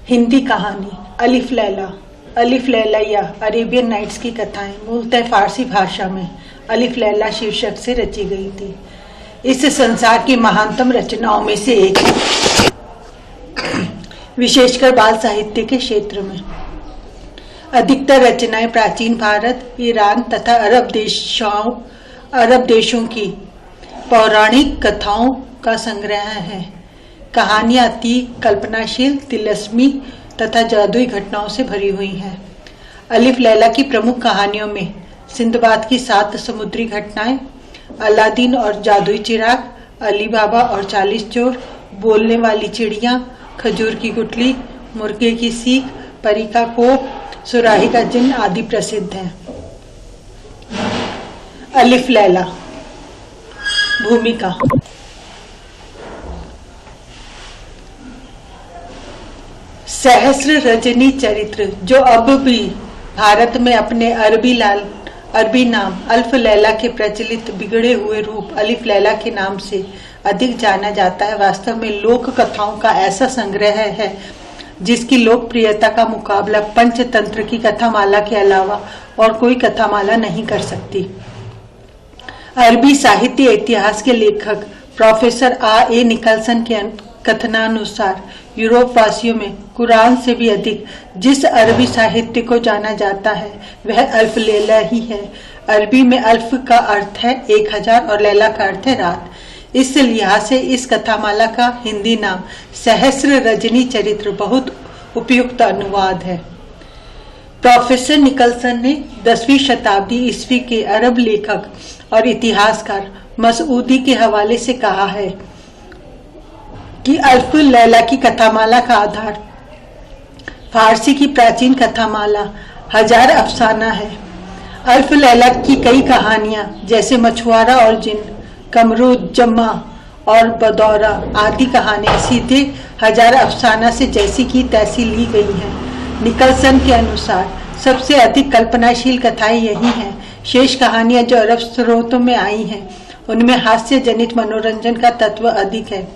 हिंदी कहानी अलिफ लैला। अलिफ लैला या अरेबियन नाइट्स की कथाएं मूलतः फारसी भाषा में अलिफ लैला शीर्षक से रची गई थी। इस संसार की महानतम रचनाओं में से एक है, विशेषकर बाल साहित्य के क्षेत्र में। अधिकतर रचनाएं प्राचीन भारत, ईरान तथा अरब देशों की पौराणिक कथाओं का संग्रह है। कहानियां अति कल्पनाशील, तिलस्मी तथा जादुई घटनाओं से भरी हुई हैं। अलिफ लैला की प्रमुख कहानियों में सिंदबाद की 7 समुद्री घटनाएं, अलादीन और जादुई चिराग, अली बाबा और 40 चोर, बोलने वाली चिड़िया, खजूर की गुठली, मुर्गे की सीख, परी का कोप, सुराही का जिन्न आदि प्रसिद्ध हैं। अलिफ लैला। भूमिका। सहस्र रजनी चरित्र, जो अब भी भारत में अपने अरबी नाम अल्फ लैला के प्रचलित बिगड़े हुए रूप अलिफ लैला के नाम से अधिक जाना जाता है, वास्तव में लोक कथाओं का ऐसा संग्रह है जिसकी लोकप्रियता का मुकाबला पंचतंत्र की कथामाला के अलावा और कोई कथामाला नहीं कर सकती। अरबी साहित्य इतिहास के लेखक प्रोफेसर A. निकलसन के कथनानुसार यूरोप वासियों में कुरान से भी अधिक जिस अरबी साहित्य को जाना जाता है वह अल्फ लैला ही है। अरबी में अल्फ का अर्थ है 1000 और लैला का अर्थ है रात। इस लिहाज से इस कथामाला का हिंदी नाम सहस्र रजनी चरित्र बहुत उपयुक्त अनुवाद है। प्रोफेसर निकलसन ने 10वीं शताब्दी ईस्वी के अरब लेखक और इतिहासकार मसऊदी के हवाले से कहा है कि अल्फ लैला की कथामाला का आधार फारसी की प्राचीन कथामाला हजार अफसाना है। अल्फ लैला की कई कहानियां जैसे मछुआरा और जिन्न, कमरूद, जम्मा और बदौरा आदि कहानियां सीधे हजार अफसाना से जैसी की तैसी ली गई हैं। निकलसन के अनुसार सबसे अधिक कल्पनाशील कथाएं यही हैं। शेष कहानियां जो अरब स्रोतों में आई हैं उनमें हास्य जनित मनोरंजन का तत्व अधिक है।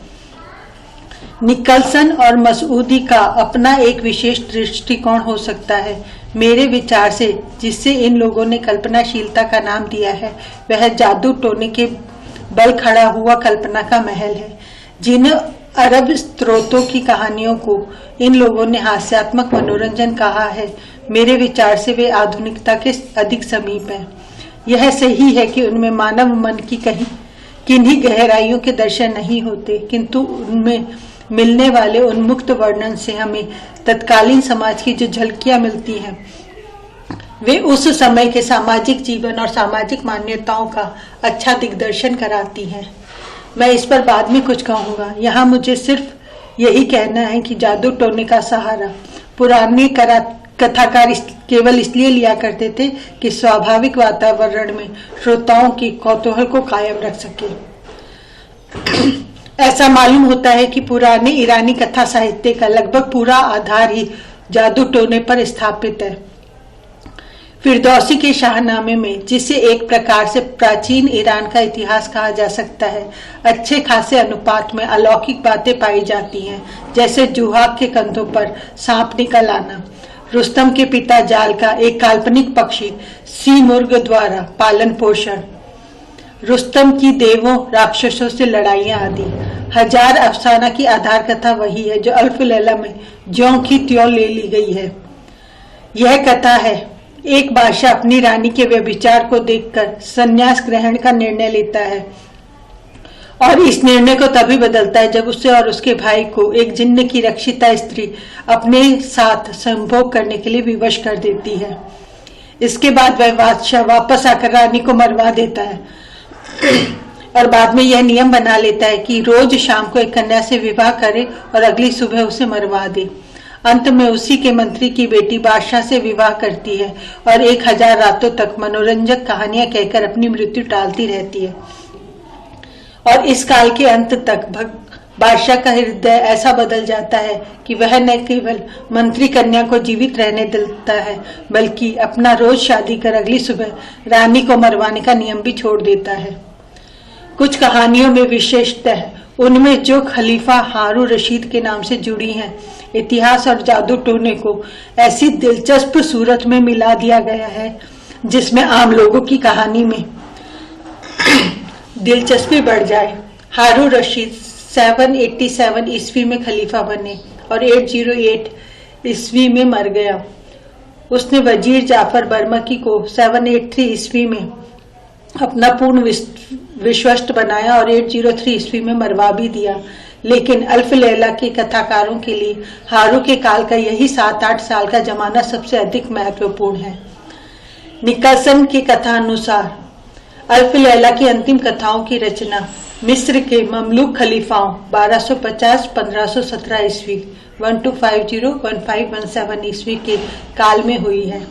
निकलसन और मसऊदी का अपना एक विशेष दृष्टिकोण हो सकता है। मेरे विचार से जिससे इन लोगों ने कल्पनाशीलता का नाम दिया है वह जादू टोने के बल खड़ा हुआ कल्पना का महल है। जिन अरब स्रोतों की कहानियों को इन लोगों ने हास्यात्मक मनोरंजन कहा है, मेरे विचार से वे आधुनिकता के अधिक समीप हैं। यह सही है कि उनमें मानव मन की किन्हीं गहराइयों के दर्शन नहीं होते, किंतु उनमें मिलने वाले उन्मुक्त वर्णन से हमें तत्कालीन समाज की जो झलकियां मिलती हैं वे उस समय के सामाजिक जीवन और सामाजिक मान्यताओं का अच्छा दिग्दर्शन कराती हैं। मैं इस पर बाद में कुछ कहूंगा। यहाँ मुझे सिर्फ यही कहना है कि जादू टोने का सहारा पुराने कथाकार केवल इसलिए लिया करते थे कि स्वाभाविक वातावरण में श्रोताओं की कौतूहल को कायम रख सके। ऐसा मालूम होता है कि पुराने ईरानी कथा साहित्य का लगभग पूरा आधार ही जादू टोने पर स्थापित है। फिरदौसी के शाहनामे में, जिसे एक प्रकार से प्राचीन ईरान का इतिहास कहा जा सकता है, अच्छे खासे अनुपात में अलौकिक बातें पाई जाती हैं, जैसे जुहाग के कंधों पर सांप निकल आना, रुस्तम के पिता जाल का एक काल्पनिक पक्षी सीमुर्ग द्वारा पालन पोषण, रुस्तम की देवों राक्षसों से लड़ाइयां आदि। हजार अफसाना की आधार कथा वही है जो अल्फ लैला में ज्यों की त्यों ले ली गई है। यह कथा है, एक बादशाह अपनी रानी के व्यभिचार को देखकर संन्यास ग्रहण का निर्णय लेता है और इस निर्णय को तभी बदलता है जब उसे और उसके भाई को एक जिन्न की रक्षिता स्त्री अपने साथ संभोग करने के लिए विवश कर देती है। इसके बाद वह बादशाह वापस आकर रानी को मरवा देता है और बाद में यह नियम बना लेता है कि रोज शाम को एक कन्या से विवाह करे और अगली सुबह उसे मरवा दे। अंत में उसी के मंत्री की बेटी बादशाह से विवाह करती है और 1000 रातों तक मनोरंजक कहानियां कहकर अपनी मृत्यु टालती रहती है। और इस काल के अंत तक बादशाह का हृदय ऐसा बदल जाता है कि वह न केवल मंत्री कन्या को जीवित रहने देता है बल्कि अपना रोज शादी कर अगली सुबह रानी को मरवाने का नियम भी छोड़ देता है। कुछ कहानियों में विशेषतः उनमें जो खलीफा हारून रशीद के नाम से जुड़ी हैं, इतिहास और जादू टोने को ऐसी दिलचस्प सूरत में मिला दिया गया है जिसमें आम लोगों की कहानी में दिलचस्पी बढ़ जाए। हारून रशीद 787 ईस्वी में खलीफा बने और 808 ईस्वी में मर गया। उसने वजीर जाफर बर्मकी को 783 ईस्वी में अपना पूर्ण विश्वस्त बनाया और 803 ईस्वी में मरवा भी दिया। लेकिन अल्फ लैला के कथाकारों के लिए हारून के काल का यही 7-8 साल का जमाना सबसे अधिक महत्वपूर्ण है। निकलसन की कथा अनुसार अल्फ लैला की अंतिम कथाओं की रचना मिस्र के ममलूक खलीफाओं 1250-1517 ईस्वी 1250-1517 ईस्वी के काल में हुई है।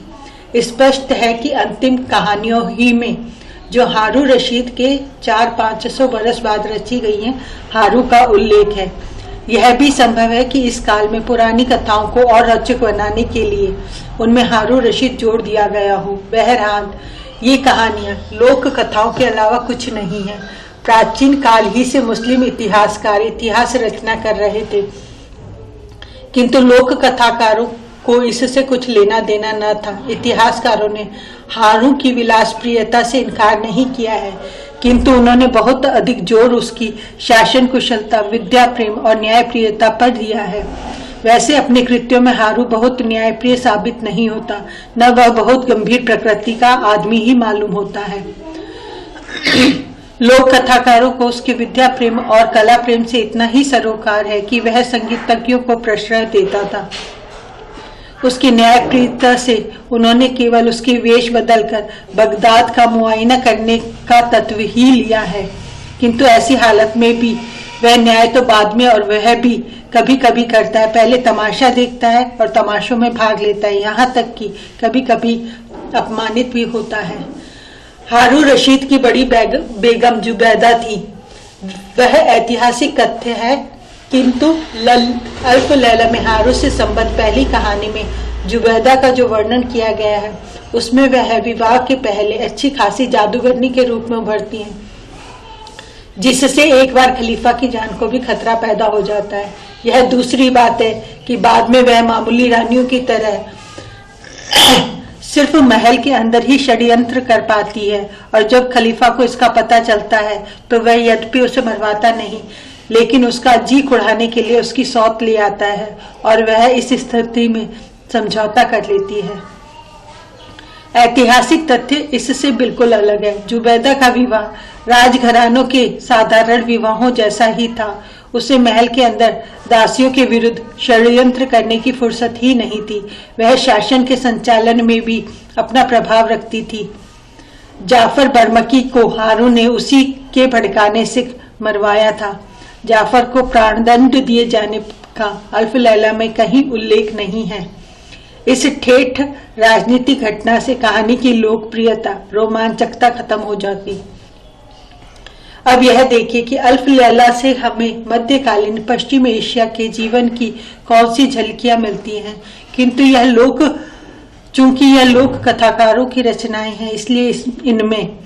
स्पष्ट है कि अंतिम कहानियों ही में जो हारून रशीद के 400-500 बरस बाद रची गई हैं, हारून का उल्लेख है। यह भी संभव है कि इस काल में पुरानी कथाओं को और रोचक बनाने के लिए उनमें हारून रशीद जोड़ दिया गया हो। बहरहाल ये कहानियां लोक कथाओं के अलावा कुछ नहीं है। प्राचीन काल ही से मुस्लिम इतिहासकार इतिहास रचना कर रहे थे, किंतु लोक कथाकारों को इससे कुछ लेना देना न था। इतिहासकारों ने हारून की विलासप्रियता से इनकार नहीं किया है, किंतु उन्होंने बहुत अधिक जोर उसकी शासन कुशलता, विद्या प्रेम और न्यायप्रियता पर दिया है। वैसे अपने कृत्यों में हारून बहुत न्यायप्रिय साबित नहीं होता, न वह बहुत गंभीर प्रकृति का आदमी ही मालूम होता है। लोक कथाकारों को उसके विद्या प्रेम और कला प्रेम से इतना ही सरोकार है कि वह संगीतज्ञों को प्रश्रय देता था। उसकी न्यायप्रियता से उन्होंने केवल उसकी वेश बदलकर बगदाद का मुआयना करने का तत्व ही लिया है, किंतु ऐसी हालत में भी वह न्याय तो बाद में और वह भी कभी कभी करता है। पहले तमाशा देखता है और तमाशों में भाग लेता है, यहाँ तक कि कभी कभी अपमानित भी होता है। हारून रशीद की बड़ी बेगम जुबैदा थी। वह ऐतिहासिक तथ्य है, किंतु अल्फ लैला में हारून से संबद्ध पहली कहानी में जुबैदा का जो वर्णन किया गया है, उसमें वह विवाह के पहले अच्छी खासी जादूगरनी के रूप में उभरती हैं, जिससे एक बार खलीफा की जान को भी खतरा पैदा हो जाता है। यह दूसरी बात है कि बाद में वह मामूली रानियों की तरह सिर्फ महल के अंदर ही षड्यंत्र कर पाती है, और जब खलीफा को इसका पता चलता है तो वह यद्यपि उसे मरवाता नहीं, लेकिन उसका जी कुड़ाने के लिए उसकी सौत ले आता है और वह इस स्थिति में समझौता कर लेती है। ऐतिहासिक तथ्य इससे बिल्कुल अलग है। जुबैदा का विवाह राजघरानों के साधारण विवाहों जैसा ही था। उसे महल के अंदर दासियों के विरुद्ध षड्यंत्र करने की फुर्सत ही नहीं थी। वह शासन के संचालन में भी अपना प्रभाव रखती थी। जाफर बर्मकी को हारून ने उसी के भड़काने से मरवाया था। जाफर को प्राणदंड दिए जाने का अल्फ लैला में कहीं उल्लेख नहीं है। इस ठेठ राजनीतिक घटना से कहानी की लोकप्रियता, रोमांचकता खत्म हो जाती। अब यह देखिए कि अल्फ लैला से हमें मध्यकालीन पश्चिम एशिया के जीवन की कौन सी झलकियां मिलती हैं, किंतु चूंकि यह लोक कथाकारों की रचनाएं हैं, इसलिए इनमें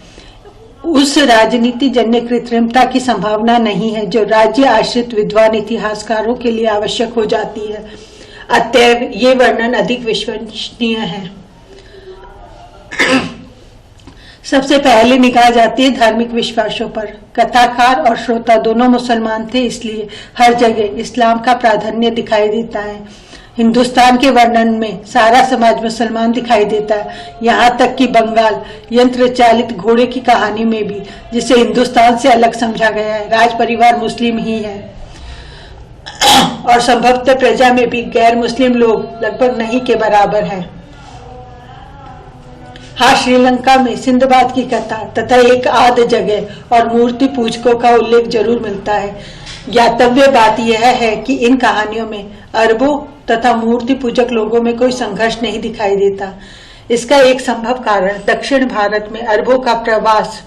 उस राजनीति जन्य कृत्रिमता की संभावना नहीं है जो राज्य आश्रित विद्वान इतिहासकारों के लिए आवश्यक हो जाती है। अतएव ये वर्णन अधिक विश्वसनीय है। सबसे पहले निगाह जाती है धार्मिक विश्वासों पर। कथाकार और श्रोता दोनों मुसलमान थे, इसलिए हर जगह इस्लाम का प्राधान्य दिखाई देता है। हिंदुस्तान के वर्णन में सारा समाज मुसलमान दिखाई देता है, यहाँ तक कि बंगाल यंत्र चालित घोड़े की कहानी में भी, जिसे हिंदुस्तान से अलग समझा गया है, राज परिवार मुस्लिम ही है और संभवतः प्रजा में भी गैर मुस्लिम लोग लगभग नहीं के बराबर हैं। हाँ, श्रीलंका में सिंधबाद की कथा तथा एक आध जगह और मूर्ति पूजकों का उल्लेख जरूर मिलता है। ज्ञातव्य बात यह है कि इन कहानियों में अरबों तथा मूर्ति पूजक लोगों में कोई संघर्ष नहीं दिखाई देता। इसका एक संभव कारण दक्षिण भारत में अरबों का प्रवास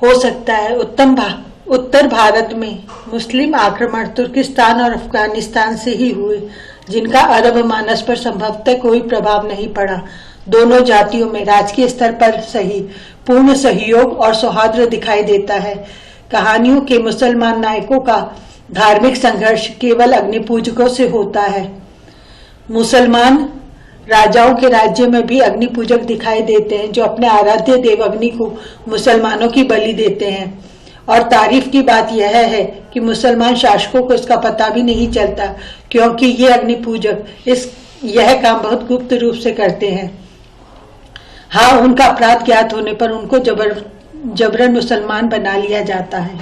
हो सकता है। उत्तर भारत में मुस्लिम आक्रमण तुर्किस्तान और अफगानिस्तान से ही हुए, जिनका अरब मानस पर संभवतः कोई प्रभाव नहीं पड़ा। दोनों जातियों में राजकीय स्तर पर सही पूर्ण सहयोग और सौहार्द दिखाई देता है। कहानियों के मुसलमान नायकों का धार्मिक संघर्ष केवल अग्नि पूजकों से होता है। मुसलमान राजाओं के राज्य में भी अग्नि पूजक दिखाई देते हैं जो अपने आराध्य देव अग्नि को मुसलमानों की बलि देते हैं। और तारीफ की बात यह है कि मुसलमान शासकों को इसका पता भी नहीं चलता, क्योंकि ये अग्नि पूजक यह काम बहुत गुप्त रूप से करते हैं। हाँ, उनका अपराध ज्ञात होने पर उनको जबरन मुसलमान बना लिया जाता है।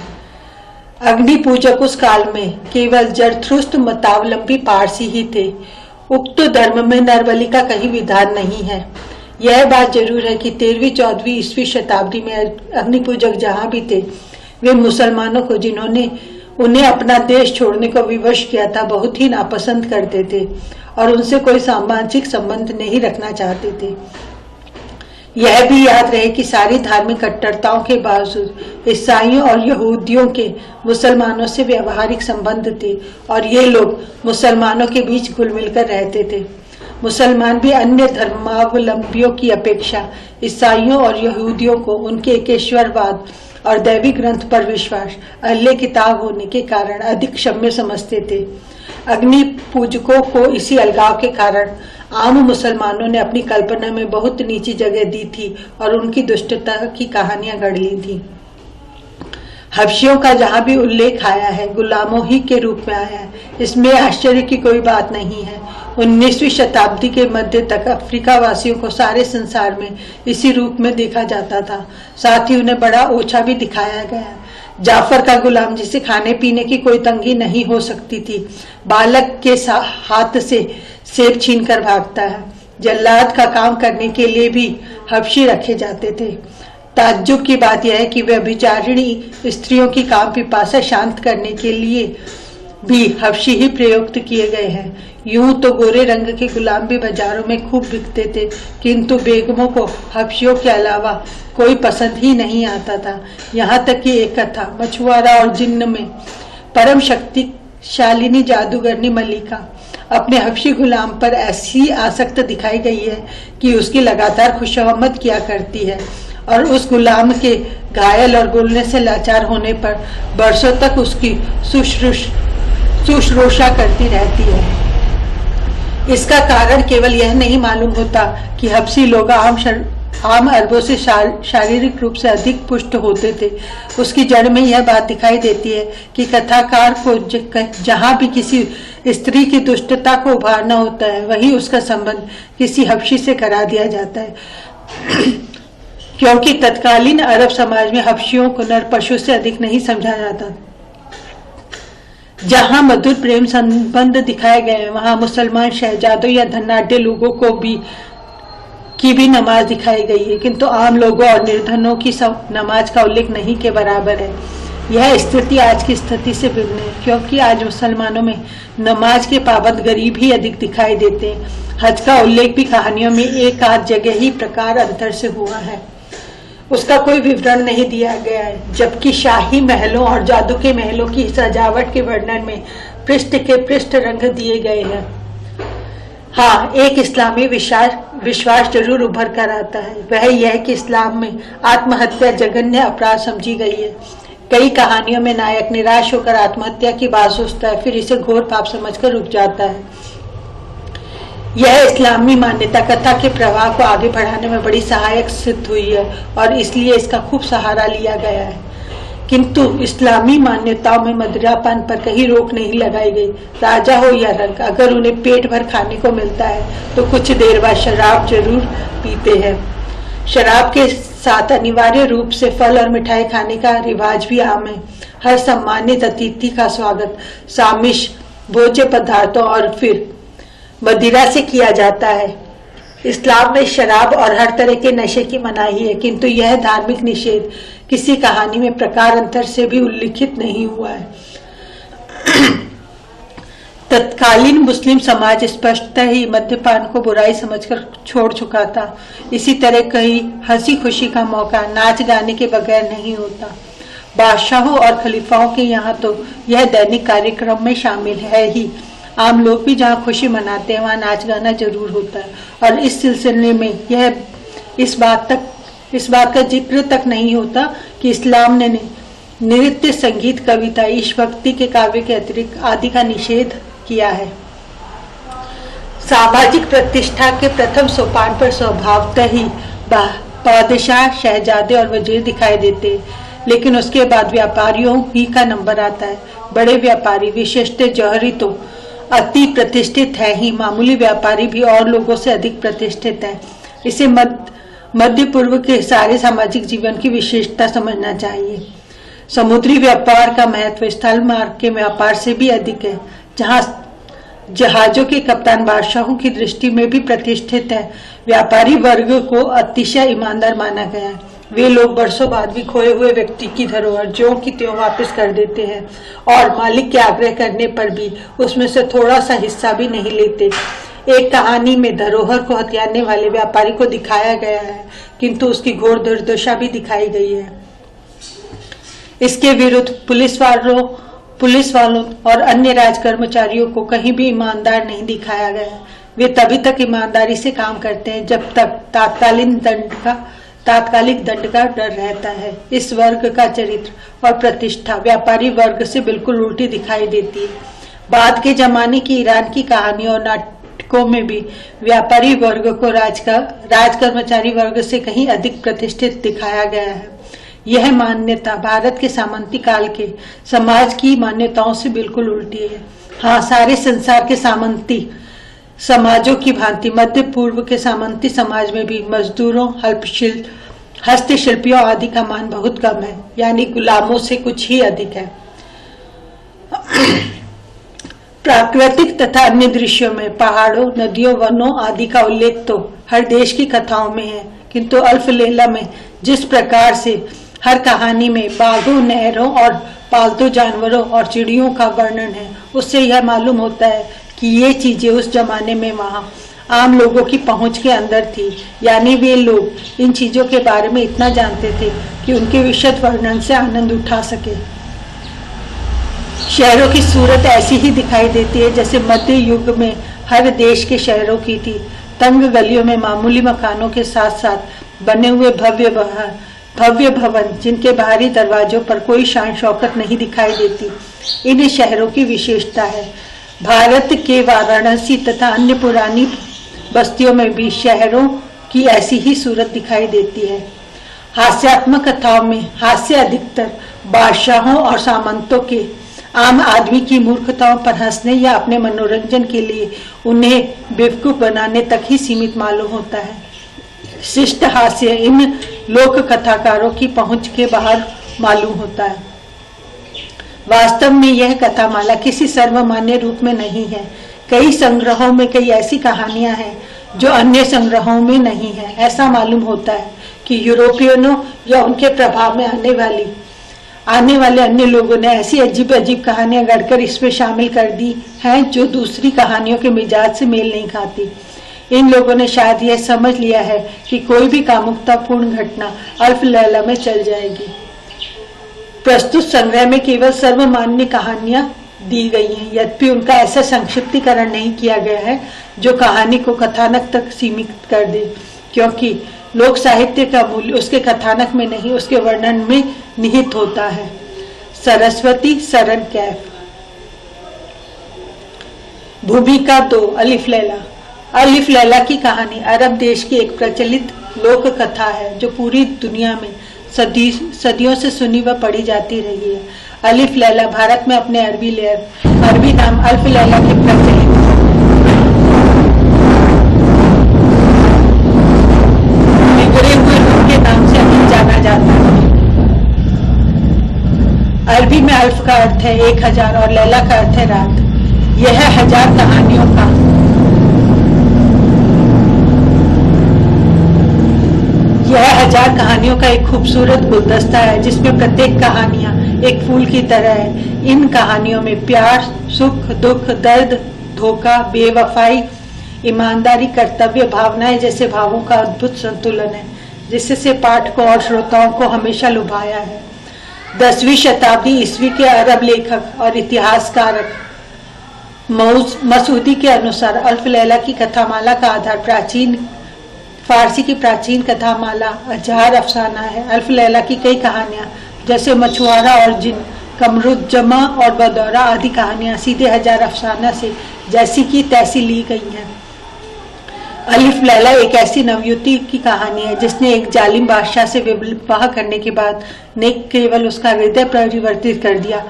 अग्नि पूजक उस काल में केवल जरथुस्त्र मतावलंबी पारसी ही थे। उक्त धर्म में नरबलि का कहीं विधान नहीं है। यह बात जरूर है कि 13वीं-14वीं ईस्वी शताब्दी में अग्नि पूजक जहां भी थे, वे मुसलमानों को, जिन्होंने उन्हें अपना देश छोड़ने को विवश किया था, बहुत ही नापसंद करते थे और उनसे कोई सामाजिक संबंध नहीं रखना चाहते थे। यह भी याद रहे कि सारी धार्मिक कट्टरताओं के बावजूद ईसाइयों और यहूदियों के मुसलमानों से व्यवहारिक संबंध थे और ये लोग मुसलमानों के बीच घुल मिलकर रहते थे। मुसलमान भी अन्य धर्मावलंबियों की अपेक्षा ईसाइयों और यहूदियों को उनके एकेश्वरवाद और दैवी ग्रंथ पर विश्वास, अहले किताब होने के कारण अधिक क्षम्य समझते थे। अग्नि पूजकों को इसी अलगाव के कारण आम मुसलमानों ने अपनी कल्पना में बहुत नीची जगह दी थी और उनकी दुष्टता की कहानियां गढ़ ली थी। हबशियों का जहां भी उल्लेख आया है, गुलामों ही के रूप में आया है। इसमें आश्चर्य की कोई बात नहीं है। 19वीं शताब्दी के मध्य तक अफ्रीका वासियों को सारे संसार में इसी रूप में देखा जाता था। साथ ही उन्हें बड़ा ओछा भी दिखाया गया। जाफर का गुलाम, जिसे खाने पीने की कोई तंगी नहीं हो सकती थी, बालक के हाथ से सेब छीनकर भागता है। जल्लाद का काम करने के लिए भी हबशी रखे जाते थे। ताज्जुब की बात यह है कि वे अभिचारिणी स्त्रियों की काम पिपासा शांत करने के लिए भी हबशी ही प्रयुक्त किए गए हैं। यूं तो गोरे रंग के गुलाम भी बाजारों में खूब बिकते थे, किंतु बेगमों को हबशियों के अलावा कोई पसंद ही नहीं आता था। यहाँ तक कि एक कथा मछुआरा और जिन्न में परम शक्तिशालिनी जादूगरनी मलिका अपने हबशी गुलाम पर ऐसी आसक्त दिखाई गई है कि उसकी लगातार खुशामद किया करती है और उस गुलाम के घायल और बोलने से लाचार होने पर बरसों तक उसकी शुश्रूषा करती रहती है। इसका कारण केवल यह नहीं मालूम होता कि हबशी लोग आम अरबों से शारीरिक रूप से अधिक पुष्ट होते थे। उसकी जड़ में यह बात दिखाई देती है कि कथाकार को जहां भी किसी स्त्री की दुष्टता को उभारना होता है, वहीं उसका संबंध किसी हबशी से करा दिया जाता है। क्योंकि तत्कालीन अरब समाज में हबशियों को नर पशु से अधिक नहीं समझा जाता। जहां मधुर प्रेम संबंध दिखाए गए हैं, वहां मुसलमान शहजादों या धनाढ्य लोगों को की भी नमाज दिखाई गई है, किंतु आम लोगों और निर्धनों की नमाज का उल्लेख नहीं के बराबर है। यह स्थिति आज की स्थिति से भिन्न है, क्योंकि आज मुसलमानों में नमाज के पाबंद गरीब ही अधिक दिखाई देते हैं। हज का उल्लेख भी कहानियों में एक आध जगह ही प्रकार अंतर से हुआ है, उसका कोई विवरण नहीं दिया गया है। जबकि शाही महलों और जादू के महलों की सजावट के वर्णन में पृष्ठ के पृष्ठ रंग दिए गए हैं। हाँ, एक इस्लामी विश्वास जरूर उभर कर आता है। वह यह कि इस्लाम में आत्महत्या जघन्य अपराध समझी गई है। कई कहानियों में नायक निराश होकर आत्महत्या की बात सोचता है, फिर इसे घोर पाप समझकर रुक जाता है। यह इस्लामी मान्यता कथा के प्रवाह को आगे बढ़ाने में बड़ी सहायक सिद्ध हुई है और इसलिए इसका खूब सहारा लिया गया है। किंतु इस्लामी मान्यताओं में मदिरापान पर कहीं रोक नहीं लगाई गई। राजा हो या रंक, अगर उन्हें पेट भर खाने को मिलता है तो कुछ देर बाद शराब जरूर पीते हैं। शराब के साथ अनिवार्य रूप से फल और मिठाई खाने का रिवाज भी आम है। हर सम्मानित अतिथि का स्वागत सामिश भोज्य पदार्थों और फिर मदिरा से किया जाता है। इस्लाम में शराब और हर तरह के नशे की मनाही है, किंतु यह धार्मिक निषेध किसी कहानी में प्रकार अंतर से भी उल्लिखित नहीं हुआ है। तत्कालीन मुस्लिम समाज स्पष्टतः ही मद्यपान को बुराई समझकर छोड़ चुका था। इसी तरह कहीं हंसी खुशी का मौका नाच गाने के बगैर नहीं होता। बादशाहों और खलीफाओं के यहाँ तो यह दैनिक कार्यक्रम में शामिल है ही। आम लोग भी जहाँ खुशी मनाते हैं वहाँ नाच गाना जरूर होता है और इस सिलसिले में इस बात का जिक्र तक नहीं होता कि इस्लाम ने नृत्य, संगीत, कविता, ईश भक्ति के काव्य के अतिरिक्त आदि का निषेध किया है। सामाजिक प्रतिष्ठा के प्रथम सोपान पर स्वभावतः ही बादशाह, शहजादे और वजीर दिखाई देते, लेकिन उसके बाद व्यापारियों ही का नंबर आता है। बड़े व्यापारी, विशेषतः जौहरी तो अति प्रतिष्ठित है ही, मामूली व्यापारी भी और लोगों से अधिक प्रतिष्ठित है। इसे मध्य पूर्व के सारे सामाजिक जीवन की विशेषता समझना चाहिए। समुद्री व्यापार का महत्व स्थल मार्ग के व्यापार से भी अधिक है, जहाँ जहाजों के कप्तान बादशाहों की दृष्टि में भी प्रतिष्ठित है। व्यापारी वर्ग को अतिशय ईमानदार माना गया है। वे लोग बरसों बाद भी खोए हुए व्यक्ति की धरोहर ज्यों की त्यों वापस कर देते हैं और मालिक के आग्रह करने पर भी उसमें से थोड़ा सा हिस्सा भी नहीं लेते। एक कहानी में धरोहर को हथियाने वाले व्यापारी को दिखाया गया है, किंतु उसकी घोर दुर्दशा भी दिखाई गई है। इसके विरुद्ध पुलिस वालों और अन्य राज कर्मचारियों को कहीं भी ईमानदार नहीं दिखाया गया। वे तभी तक ईमानदारी से काम करते हैं जब तक तात्कालिक दंड का डर रहता है। इस वर्ग का चरित्र और प्रतिष्ठा व्यापारी वर्ग से बिल्कुल उल्टी दिखाई देती है। बाद के जमाने की ईरान की कहानियों और नाटकों में भी व्यापारी वर्ग को राज कर्मचारी वर्ग से कहीं अधिक प्रतिष्ठित दिखाया गया है। यह मान्यता भारत के सामंती काल के समाज की मान्यताओं से बिल्कुल उल्टी है। हाँ, सारे संसार के सामंती समाजों की भांति मध्य पूर्व के सामंती समाज में भी मजदूरों, हस्तशिल्पियों आदि का मान बहुत कम है, यानी गुलामों से कुछ ही अधिक है। प्राकृतिक तथा अन्य दृश्यों में पहाड़ों, नदियों, वनों आदि का उल्लेख तो हर देश की कथाओं में है, किंतु अल्फ लैला में जिस प्रकार से हर कहानी में बाघों, नहरों और पालतू जानवरों और चिड़ियों का वर्णन है, उससे यह मालूम होता है कि ये चीजें उस जमाने में वहां आम लोगों की पहुंच के अंदर थी, यानी वे लोग इन चीजों के बारे में इतना जानते थे कि उनके विशद वर्णन से आनंद उठा सके। शहरों की सूरत ऐसी ही दिखाई देती है जैसे मध्य युग में हर देश के शहरों की थी। तंग गलियों में मामूली मकानों के साथ साथ बने हुए भव्य भवन, जिनके बाहरी दरवाजों पर कोई शान शौकत नहीं दिखाई देती, इन शहरों की विशेषता है। भारत के वाराणसी तथा अन्य पुरानी बस्तियों में भी शहरों की ऐसी ही सूरत दिखाई देती है। हास्यात्मक कथाओं में हास्य अधिकतर बादशाहों और सामंतों के आम आदमी की मूर्खताओं पर हंसने या अपने मनोरंजन के लिए उन्हें बेवकूफ बनाने तक ही सीमित मालूम होता है। शिष्ट हास्य इन लोक कथाकारों की पहुंच के बाहर मालूम होता है। वास्तव में यह कथामाला किसी सर्वमान्य रूप में नहीं है। कई संग्रहों में कई ऐसी कहानियां हैं जो अन्य संग्रहों में नहीं है। ऐसा मालूम होता है कि यूरोपियनों या उनके प्रभाव में आने वाले अन्य लोगों ने ऐसी अजीब अजीब कहानियां गढ़कर इसमें शामिल कर दी हैं जो दूसरी कहानियों के मिजाज से मेल नहीं खाती। इन लोगों ने शायद यह समझ लिया है कि कोई भी कामुकतापूर्ण घटना अल्फ लैला में चल जाएगी। प्रस्तुत संग्रह में केवल सर्वमान्य कहानियां दी गई हैं, यद्यपि उनका ऐसा संक्षिप्तीकरण नहीं किया गया है जो कहानी को कथानक तक सीमित कर दे, क्योंकि लोक साहित्य का मूल्य उसके कथानक में नहीं, उसके वर्णन में निहित होता है। सरस्वती सरन कैफ। भूमिका 2, अलिफ लैला। अलिफ लैला की कहानी अरब देश की एक प्रचलित लोक कथा है जो पूरी दुनिया में सदियों से सुनी व पढ़ी जाती रही है। अलिफ लैला भारत में अपने अरबी नाम अल्फ लैला के प्रचलित बिगड़े हुए रूप के नाम से अभी जाना जाता है। अरबी में अल्फ का अर्थ है 1000 और लैला का अर्थ है रात। यह 1000 कहानियों का एक खूबसूरत गुलदस्ता है जिसमें प्रत्येक कहानियां एक फूल की तरह है। इन कहानियों में प्यार, सुख, दुख, दर्द, धोखा, बेवफाई, ईमानदारी, कर्तव्य भावनाएं जैसे भावों का अद्भुत संतुलन है, जिससे पाठकों और श्रोताओं को हमेशा लुभाया है। 10वीं शताब्दी ईस्वी के अरब लेखक और इतिहासकारक मसूदी के अनुसार अल्फ लैला की कथामाला का आधार फारसी की प्राचीन कथामाला अजहार अफसाना है। अल्फ लैला की कई कहानियां जैसे मछुआरा और जिन, कमरुज्जमा और बदौरा आदि कहानियां सीधे हजार अफसाना से जैसी की तैसी ली गई हैं। अलिफ लैला एक ऐसी नवयुवती की कहानी है जिसने एक जालिम बादशाह से विवाह करने के बाद न केवल उसका हृदय परिवर्तित कर दिया,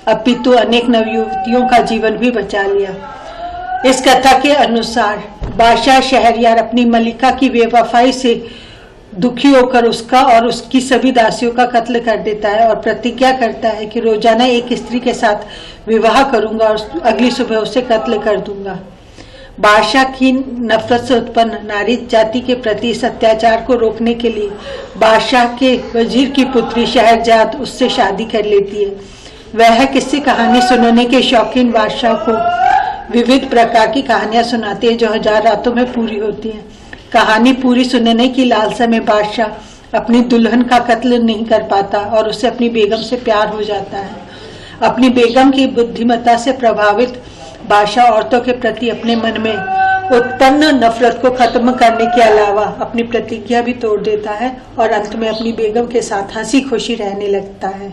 अपितु अनेक नवयुवतियों का जीवन भी बचा लिया। इस कथा के अनुसार बादशाह शहरयार अपनी मलिका की बेवफाई से दुखी होकर उसका और उसकी सभी दासियों का कत्ल कर देता है और प्रतिज्ञा करता है कि रोजाना एक स्त्री के साथ विवाह करूंगा और अगली सुबह उसे कत्ल कर दूंगा। बादशाह की नफरत से उत्पन्न नारी जाति के प्रति इस अत्याचार को रोकने के लिए बादशाह के वजीर की पुत्री शहरजाद उससे शादी कर लेती है। वह किस्से कहानी सुनने के शौकीन बादशाह को विविध प्रकार की कहानियां सुनाती है जो हजार रातों में पूरी होती हैं। कहानी पूरी सुनने की लालसा में बादशाह अपनी दुल्हन का कत्ल नहीं कर पाता और उसे अपनी बेगम से प्यार हो जाता है। अपनी बेगम की बुद्धिमत्ता से प्रभावित बादशाह औरतों के प्रति अपने मन में उत्पन्न नफरत को खत्म करने के अलावा अपनी प्रतिज्ञा भी तोड़ देता है और अंत में अपनी बेगम के साथ हंसी खुशी रहने लगता है।